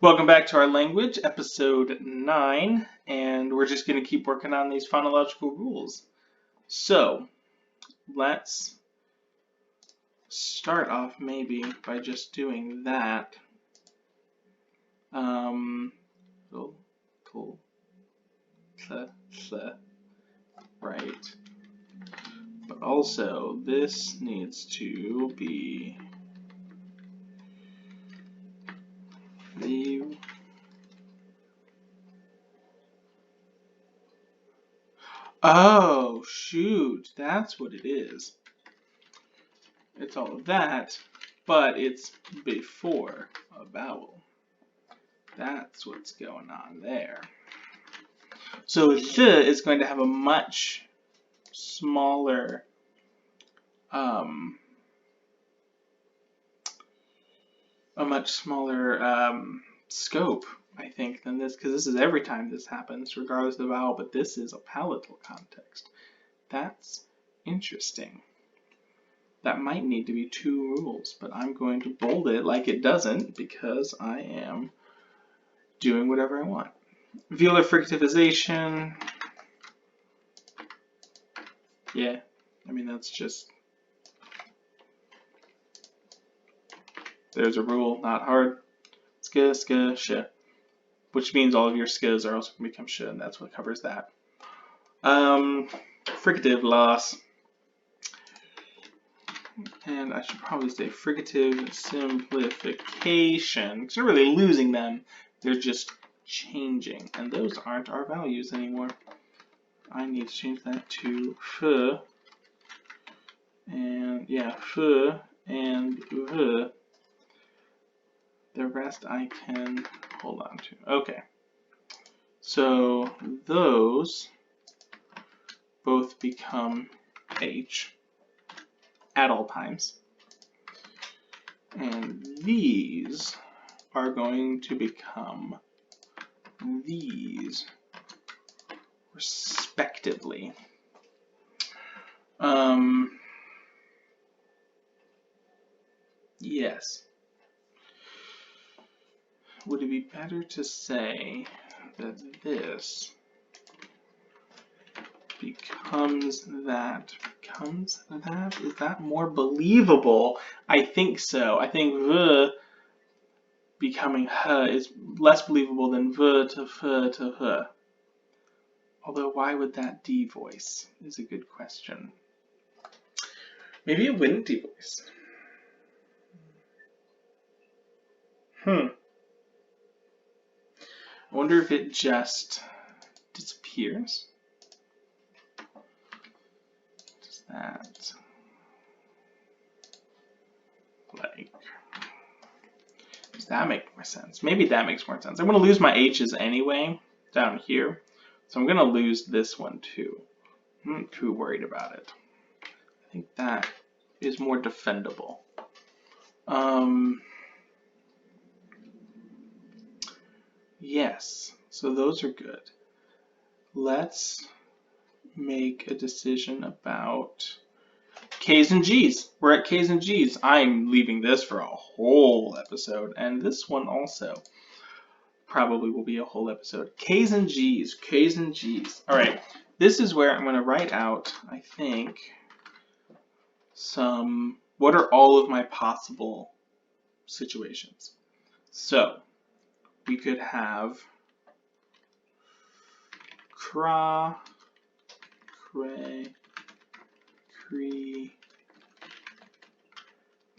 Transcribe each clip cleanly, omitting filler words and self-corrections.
Welcome back to our language, episode 9, and we're just going to keep working on these phonological rules. So, let's start off maybe by just doing that. Right. But also, this needs to be the Oh, shoot, that's what it is. It's all of that, but it's before a vowel. That's what's going on there. So th is going to have a much smaller scope, I think, than this, because this is every time this happens, regardless of the vowel, but this is a palatal context. That's interesting. That might need to be 2 rules, but I'm going to bold it like it doesn't because I am doing whatever I want. Velar fricativization. Yeah, I mean, that's just, there's a rule, not hard. Ska, ska, sh. Which means all of your skas are also going to become sh, and that's what covers that. Fricative loss. And I should probably say fricative simplification, because we're really losing them. They're just changing, and those aren't our values anymore. I need to change that to f, and yeah, f and v. The rest I can hold on to. Okay. So those both become h at all times. And these are going to become these respectively. Yes. Would it be better to say that this becomes that? Is that more believable? I think so. I think v becoming h is less believable than v to f to h. Although, why would that devoice is a good question. Maybe it wouldn't devoice. I wonder if it just disappears. Does that, does that make more sense? Maybe that makes more sense. I'm going to lose my h's anyway down here, so I'm going to lose this one too. I'm not too worried about it. I think that is more defendable. Yes, so those are good. Let's make a decision about K's and G's. We're at K's and G's. I'm leaving this for a whole episode, and this one also probably will be a whole episode. K's and G's, K's and G's. All right, this is where I'm going to write out, I think, what are all of my possible situations. So we could have cra, cray, cree.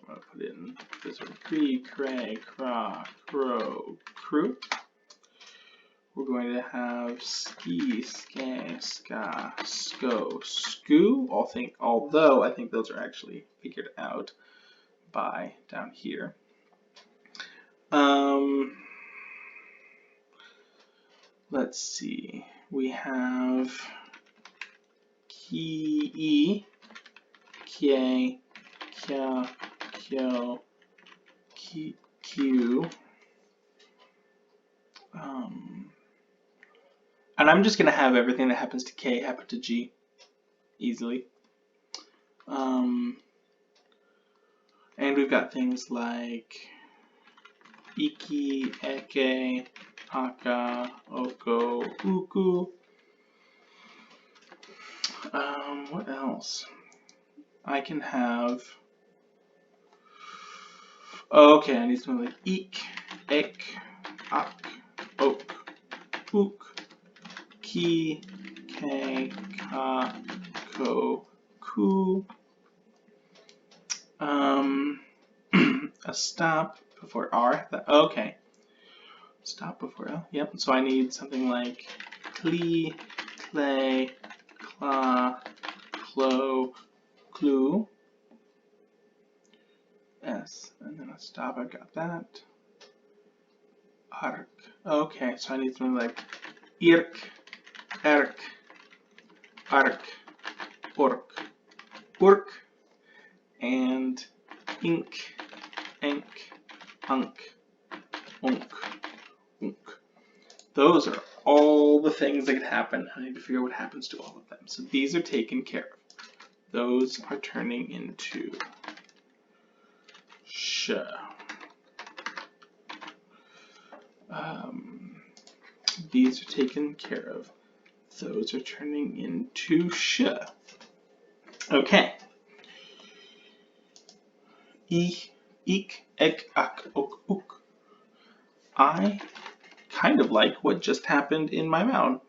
I'm going to put in this one. Cree, cray, cra, crow, crew. We're going to have ski, ska, ska, sko, skoo. Although I think those are actually figured out by down here. Let's see. We have ki, kie, kya, kyo, q. And I'm just going to have everything that happens to K happen to G easily. And we've got things like iki, eke, aka, oko, uku. What else? I can have. Okay, I need something like eek, ek, ak, ok, ook, ki, ke, ka, ko, ku. A stop before R. Okay. Stop before L. Yep. So I need something like clee, clay, cla, clo, clue. S. And then a stop. I've got that. Ark. Okay. So I need something like irk, erk, ark, ork, urk, and ink, enk, unk, unk, unk. Those are all the things that could happen. I need to figure out what happens to all of them. So these are taken care of. Those are turning into sh. These are taken care of. Those are turning into sh. Okay. Ich, ik, ek, ak, ok, uk. I kind of like what just happened in my mouth,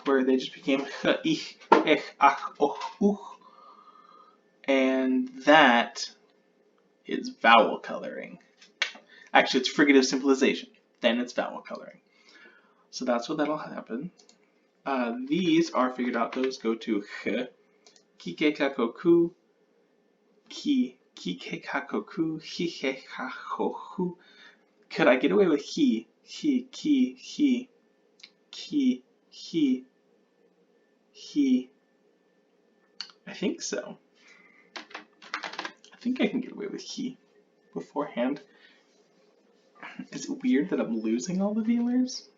where they just became ch, ich, ek, ak, ok, uk. And that is vowel coloring. Actually, it's fricative simplification. Then it's vowel coloring. So that's what that'll happen. These are figured out. Those go to ch, kike kakoku, ki, kike kakoku, hike kakoku. Could I get away with he, ki, he, I think so. I think I can get away with he beforehand. Is it weird that I'm losing all the velars?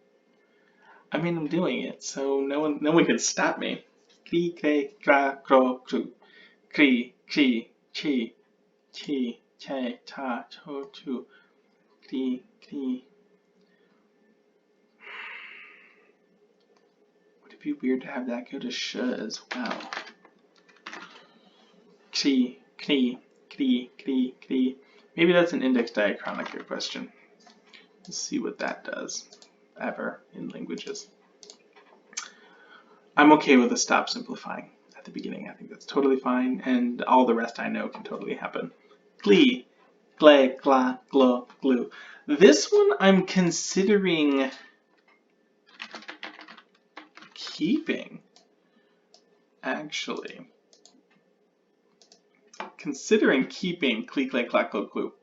I mean, I'm doing it, so no one can stop me. Kri, kre, kra, kro, kru. Kri, chi, chi, che, cha, cho, chu. Kri, kri. Would it be weird to have that go to sh as well? Kri, kri, kri, kri, kri. Maybe that's an index diachronic question. Let's see what that does ever in languages. I'm okay with a stop simplifying at the beginning. I think that's totally fine, and all the rest I know can totally happen. Glee, gle, gla, glo, glue. This one I'm considering keeping, actually. Considering keeping clee, gle, gla, glo, glue.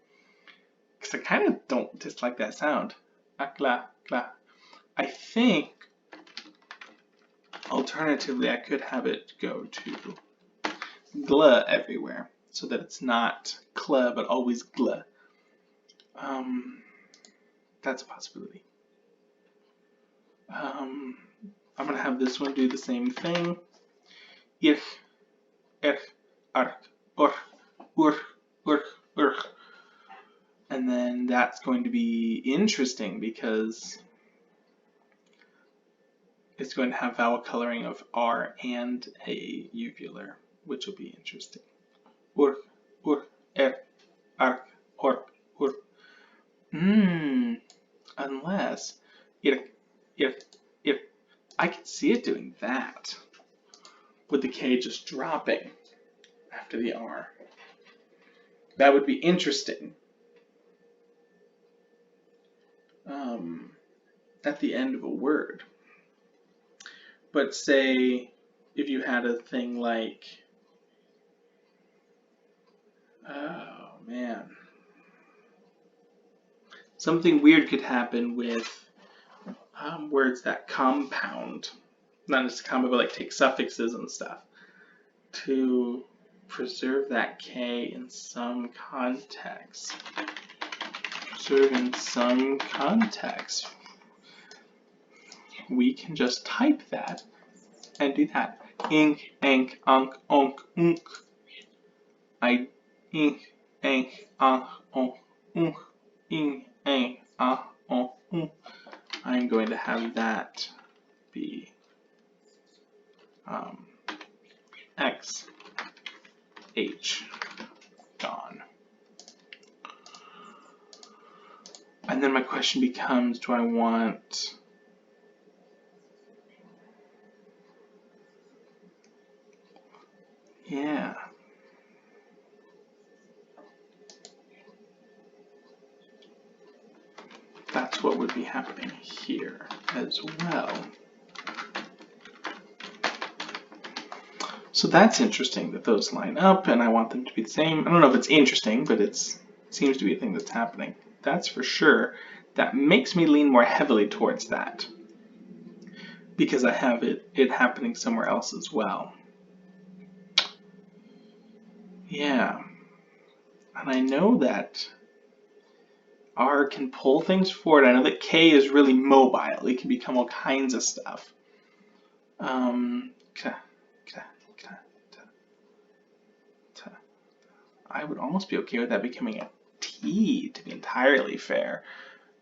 Because I kind of don't dislike that sound. Akla, gla. I think alternatively I could have it go to gla everywhere so that it's not cla but always gla. That's a possibility. I'm going to have this one do the same thing. Ich, erch, arch, orch, urch, urch, urch. And then that's going to be interesting because it's going to have vowel coloring of R and a uvular, which will be interesting. Urch, urch, erch, arch, orch, urch. Unless, if I can see it doing that with the K just dropping after the R. That would be interesting. At the end of a word. But say if you had a thing like, oh man, something weird could happen with words that compound, not just compound, but like take suffixes and stuff to preserve that K in some context. Preserve in some context. We can just type that and do that. Ink, enk, unk, onk, unk. I ink, enk, unk, onk, unk, ink, A, O, U. I'm going to have that be X, H, gone. And then my question becomes, do I want yeah. That's what would be happening here as well. So that's interesting that those line up, and I want them to be the same. I don't know if it's interesting, but it seems to be a thing that's happening. That's for sure. That makes me lean more heavily towards that, because I have it happening somewhere else as well. Yeah. And I know that R can pull things forward. I know that K is really mobile. It can become all kinds of stuff. I would almost be okay with that becoming a T, to be entirely fair.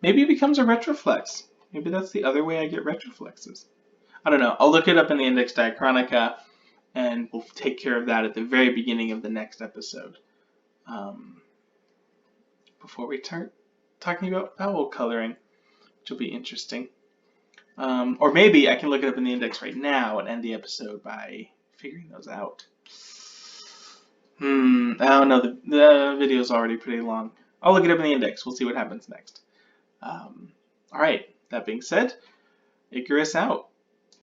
Maybe it becomes a retroflex. Maybe that's the other way I get retroflexes. I don't know. I'll look it up in the Index Diachronica, and we'll take care of that at the very beginning of the next episode. Before we start talking about vowel coloring, which will be interesting. Or maybe I can look it up in the index right now and end the episode by figuring those out. Oh no, the video is already pretty long. I'll look it up in the index. We'll see what happens next. All right, that being said, Icarus out.